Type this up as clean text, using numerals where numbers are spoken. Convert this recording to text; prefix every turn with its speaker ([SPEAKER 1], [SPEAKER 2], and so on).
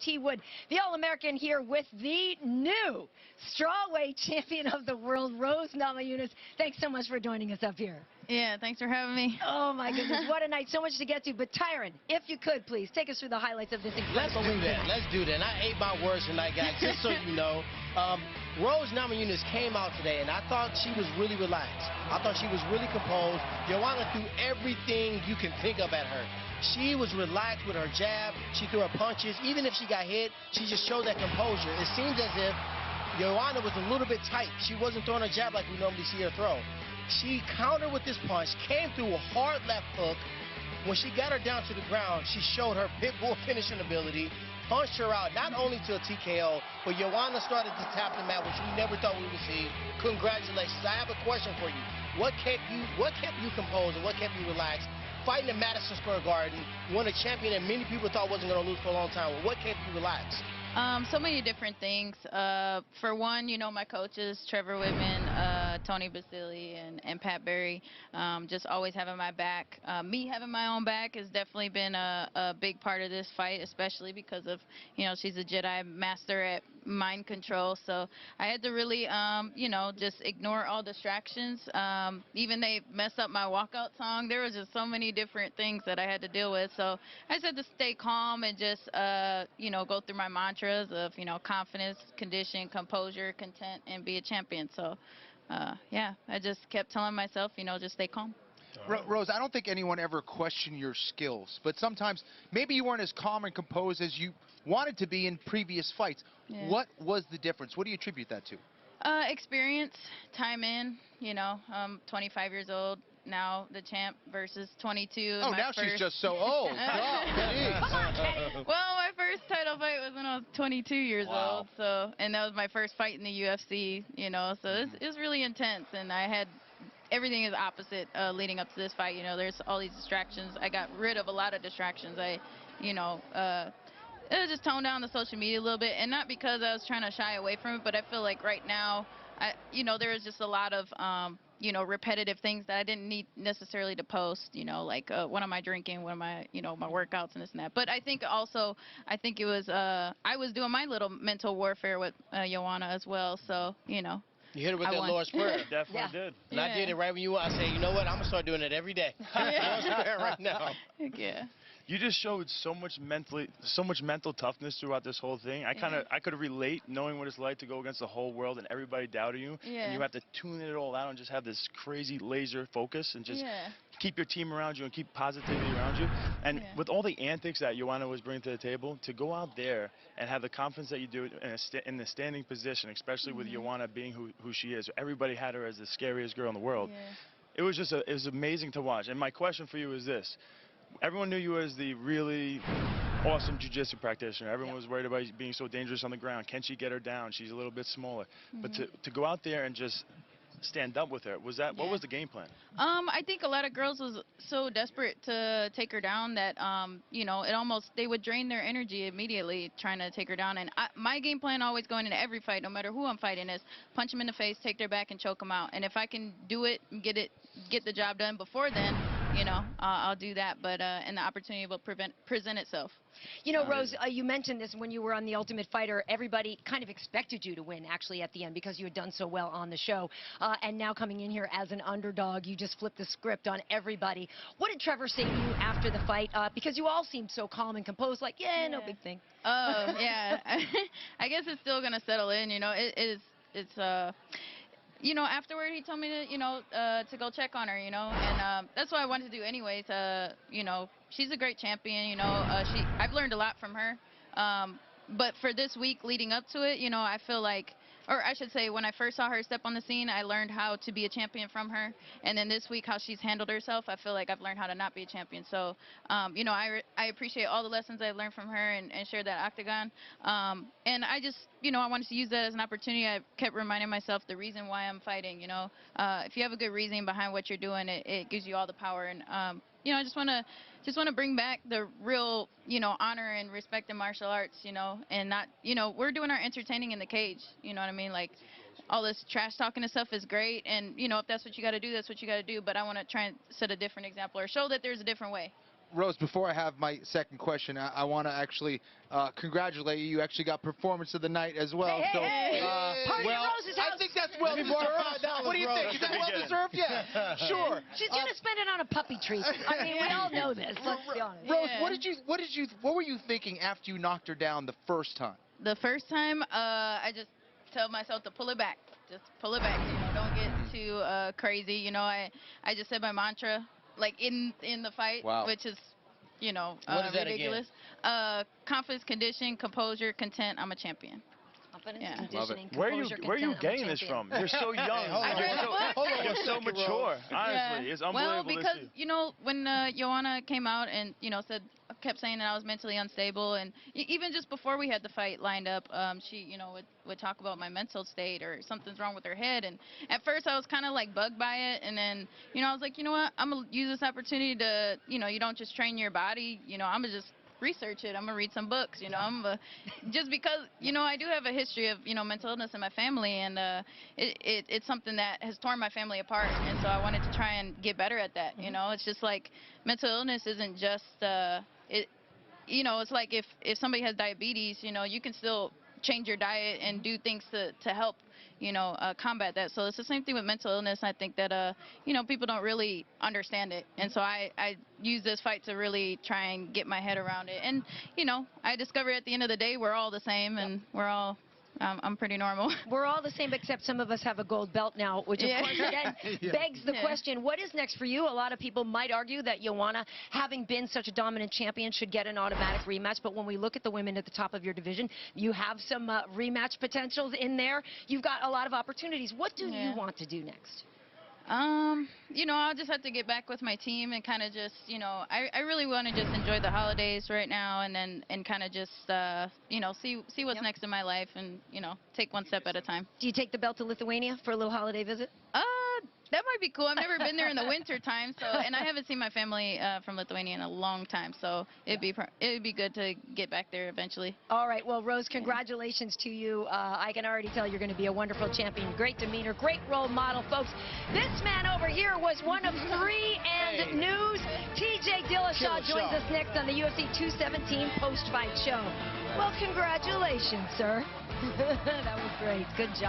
[SPEAKER 1] T. Wood, the All-American, here with the new strawweight champion of the world, Rose Namajunas. Thanks so much for joining us up here.
[SPEAKER 2] Yeah, thanks for having me.
[SPEAKER 1] Oh, my goodness. What a night. So much to get to. But, Tyron, if you could, please, take us through the highlights of this incredible win tonight.
[SPEAKER 3] Let's do that. And I ate my words tonight, guys, just so you know. Rose Namajunas came out today, and I thought she was really relaxed. I thought she was really composed. Joanna threw everything you can think of at her. She was relaxed with her jab. She threw her punches. Even if she got hit, she just showed that composure. It seems as if Joanna was a little bit tight. She wasn't throwing a jab like we normally see her throw. She countered with this punch, came through a hard left hook. When she got her down to the ground, she showed her pit bull finishing ability, punched her out, not only to a TKO, but Joanna started to tap the mat, which we never thought we would see. Congratulations. I have a question for you. What kept you composed and what kept you relaxed? Fighting in Madison Square Garden, won a champion that many people thought wasn't going to lose for a long time. What kept you relaxed?
[SPEAKER 2] So many different things. For one, you know, my coaches, Trevor Whitman, Tony Basile, and Pat Berry, just always having my back. Me having my own back has definitely been a big part of this fight, especially because of, you know, she's a Jedi master at mind control. So I had to really, you know, just ignore all distractions. Even they messed up my walkout song. There was just so many different things that I had to deal with. So I just had to stay calm and just, you know, go through my mantras of, you know, confidence, condition, composure, content, and be a champion. So, yeah, I just kept telling myself, you know, just stay calm.
[SPEAKER 4] Rose, I don't think anyone ever questioned your skills, but sometimes maybe you weren't as calm and composed as you wanted to be in previous fights.
[SPEAKER 2] Yeah.
[SPEAKER 4] What was the difference? What do you attribute that to?
[SPEAKER 2] Experience, time in, you know, 25 years old, now the champ versus 22.
[SPEAKER 4] Oh, now she's just so old.
[SPEAKER 2] Well, my first title fight was when I was 22 years old, so, and that was my first fight in the UFC, you know, so it was really intense, and I had everything is opposite leading up to this fight. You know, there's all these distractions. I got rid of a lot of distractions. You know, it was just toned down the social media a little bit, and not because I was trying to shy away from it, but I feel like right now, you know, there was just a lot of, you know, repetitive things that I didn't need necessarily to post, you know, like what am I drinking, what am I, you know, my workouts and this and that. But I think also, it was, I was doing my little mental warfare with Joanna as well, so, you know.
[SPEAKER 3] You hit it with that Lord's Prayer.
[SPEAKER 5] Definitely did.
[SPEAKER 3] And I did it right when you were. I said, you know what, I'm going to start doing it every day. Lord's Prayer right now.
[SPEAKER 2] Yeah.
[SPEAKER 5] You just showed so much mental toughness throughout this whole thing. I could relate, knowing what it's like to go against the whole world and everybody doubting you.
[SPEAKER 2] Yeah.
[SPEAKER 5] And you have to tune it all out and just have this crazy laser focus and just keep your team around you and keep positivity around you. And with all the antics that Joanna was bringing to the table, to go out there and have the confidence that you do in the standing position, especially with Joanna being who she is. Everybody had her as the scariest girl in the world. It was just it was amazing to watch. And my question for you is this. Everyone knew you as the really awesome jiu-jitsu practitioner. Everyone was worried about being so dangerous on the ground. Can she get her down? She's a little bit smaller. But to go out there and just stand up with her, what was the game plan?
[SPEAKER 2] I think a lot of girls was so desperate to take her down that, you know, they would drain their energy immediately trying to take her down. And my game plan always going into every fight, no matter who I'm fighting, is punch them in the face, take their back, and choke them out. And if I can do it and get the job done before then, you know, I'll do that, but and the opportunity will present itself.
[SPEAKER 1] You know, Rose, you mentioned this when you were on The Ultimate Fighter. Everybody kind of expected you to win, actually, at the end because you had done so well on the show. And now coming in here as an underdog, you just flipped the script on everybody. What did Trevor say to you after the fight? Because you all seemed so calm and composed, like, no big thing.
[SPEAKER 2] Oh, yeah. I guess it's still going to settle in, you know. It's you know, afterward he told me to, you know, to go check on her, you know, and that's what I wanted to do anyways. You know, she's a great champion, you know, I've learned a lot from her, but for this week leading up to it, you know, I feel like, or I should say, when I first saw her step on the scene, I learned how to be a champion from her. And then this week, how she's handled herself, I feel like I've learned how to not be a champion. So, you know, I appreciate all the lessons I've learned from her and shared that octagon. And I just, you know, I wanted to use that as an opportunity. I kept reminding myself the reason why I'm fighting, you know. If you have a good reason behind what you're doing, it gives you all the power. And, you know, I just want to bring back the real, you know, honor and respect in martial arts, you know, and not, you know, we're doing our entertaining in the cage, you know what I mean? Like, all this trash talking and stuff is great, and, you know, if that's what you got to do, that's what you got to do, but I want to try and set a different example or show that there's a different way.
[SPEAKER 4] Rose, before I have my second question, I want to actually congratulate you. You actually got performance of the night as well.
[SPEAKER 1] Hey,
[SPEAKER 4] So,
[SPEAKER 1] hey, party at
[SPEAKER 4] well,
[SPEAKER 1] Rose's house.
[SPEAKER 4] I think that's well deserved. What do you think? Is that well deserved? Yeah, sure.
[SPEAKER 1] She's gonna spend it on a puppy treat. I mean, we all know this. Let's be honest.
[SPEAKER 4] Rose, what were you thinking after you knocked her down the first time?
[SPEAKER 2] The first time, I just tell myself to pull it back. Just pull it back. You know, don't get too crazy. You know, I just said my mantra like in the fight,
[SPEAKER 4] Wow.
[SPEAKER 2] which is, you know,
[SPEAKER 3] What is that
[SPEAKER 2] ridiculous. Confidence, condition, composure, content. I'm a champion.
[SPEAKER 1] Confidence,
[SPEAKER 2] Yeah.
[SPEAKER 1] conditioning,
[SPEAKER 5] Where are you
[SPEAKER 1] composure,
[SPEAKER 5] where are you
[SPEAKER 1] content, I'm a
[SPEAKER 5] getting this
[SPEAKER 1] champion.
[SPEAKER 5] from? You're so young. You're so mature. Honestly, it's unbelievable
[SPEAKER 2] Well, because
[SPEAKER 5] to see.
[SPEAKER 2] you know, when Joanna came out and kept saying that I was mentally unstable, and even just before we had the fight lined up, she would talk about my mental state or something's wrong with her head. And at first I was kind of like bugged by it, and then I was like, you know what, I'm gonna use this opportunity to you don't just train your body, I'm gonna just research it. I'm gonna read some books. Just because I do have a history of mental illness in my family, and it's something that has torn my family apart. And so I wanted to try and get better at that. It's just like mental illness isn't just it's like if somebody has diabetes, you can still change your diet and do things to help combat that. So it's the same thing with mental illness. I think that people don't really understand it, and so I use this fight to really try and get my head around it. And I discovered at the end of the day we're all the same, and we're all I'm pretty normal.
[SPEAKER 1] We're all the same, except some of us have a gold belt now, which of course again begs the question, what is next for you? A lot of people might argue that Joanna, having been such a dominant champion, should get an automatic rematch. But when we look at the women at the top of your division, you have some rematch potentials in there. You've got a lot of opportunities. What do you want to do next?
[SPEAKER 2] I'll just have to get back with my team and kind of just, I really want to just enjoy the holidays right now, and kind of just, see what's next in my life, and, take one step at a time.
[SPEAKER 1] Do you take the belt to Lithuania for a little holiday visit?
[SPEAKER 2] That might be cool. I've never been there in the winter time, and I haven't seen my family from Lithuania in a long time, so it'd be good to get back there eventually.
[SPEAKER 1] All right. Well, Rose, congratulations to you. I can already tell you're going to be a wonderful champion. Great demeanor, great role model, folks. This man over here was one of 3 and News. TJ Dillashaw joins us next on the UFC 217 post-fight show. Well, congratulations, sir. That was great. Good job.